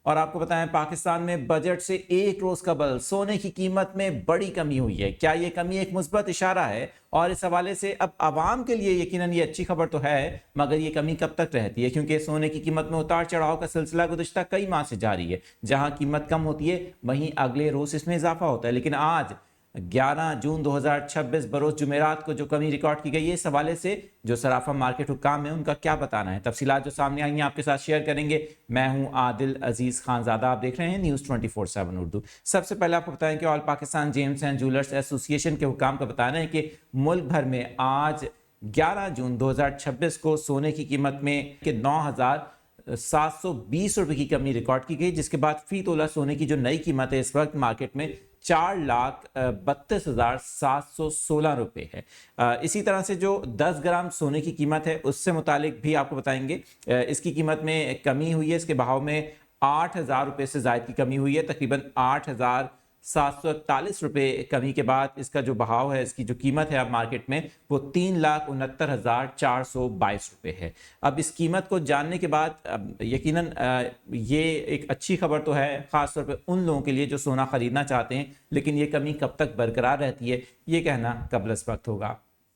और आपको बताएं पाकिस्तान में बजट से एक रोज कबल सोने की कीमत में बड़ी कमी हुई है। क्या ये कमी एक मुस्बत इशारा है? और इस हवाले से अब आवाम के लिए यकीनन ये अच्छी खबर तो है, मगर ये कमी कब तक रहती है? क्योंकि सोने की कीमत में उतार चढ़ाव का सिलसिला गुज़िश्ता कई माह से जारी है। जहां कीमत कम होती है वहीं अगले रोज इसमें इजाफा होता है, लेकिन आज 11 जून 2026 बरोज जुमेरात को जो कमी रिकॉर्ड की गई है, इस हवाले से जो सराफा मार्केट हुक्काम है उनका क्या बताना है, तफसीलात जो सामने आई हैं आपके साथ शेयर करेंगे। मैं हूं आदिल अजीज खानजादा, आप देख रहे हैं न्यूज़ 24/7 उर्दू। सबसे पहले आपको बताएं कि all Pakistan James and jewellers association के हुक्काम का बताना है कि मुल्क भर में आज 11 जून 2026 को सोने की कीमत में 9,720 रुपए की कमी रिकॉर्ड की गई, जिसके बाद फी तोला सोने की जो नई कीमत है इस वक्त मार्केट में 4,32,716 रुपये है। इसी तरह से जो 10 ग्राम सोने की कीमत है उससे मुतालिक भी आपको बताएंगे। इसकी कीमत में कमी हुई है, इसके भाव में 8,000 रुपये से ज़ायद की कमी हुई है। तकरीबन 8,741 रुपये कमी के बाद इसका जो भाव है, इसकी जो कीमत है अब मार्केट में, वो 3,69,422 रुपये है। अब इस कीमत को जानने के बाद यकीनन ये एक अच्छी खबर तो है, ख़ासतौर पे उन लोगों के लिए जो सोना ख़रीदना चाहते हैं, लेकिन ये कमी कब तक बरकरार रहती है ये कहना कबल वक्त होगा।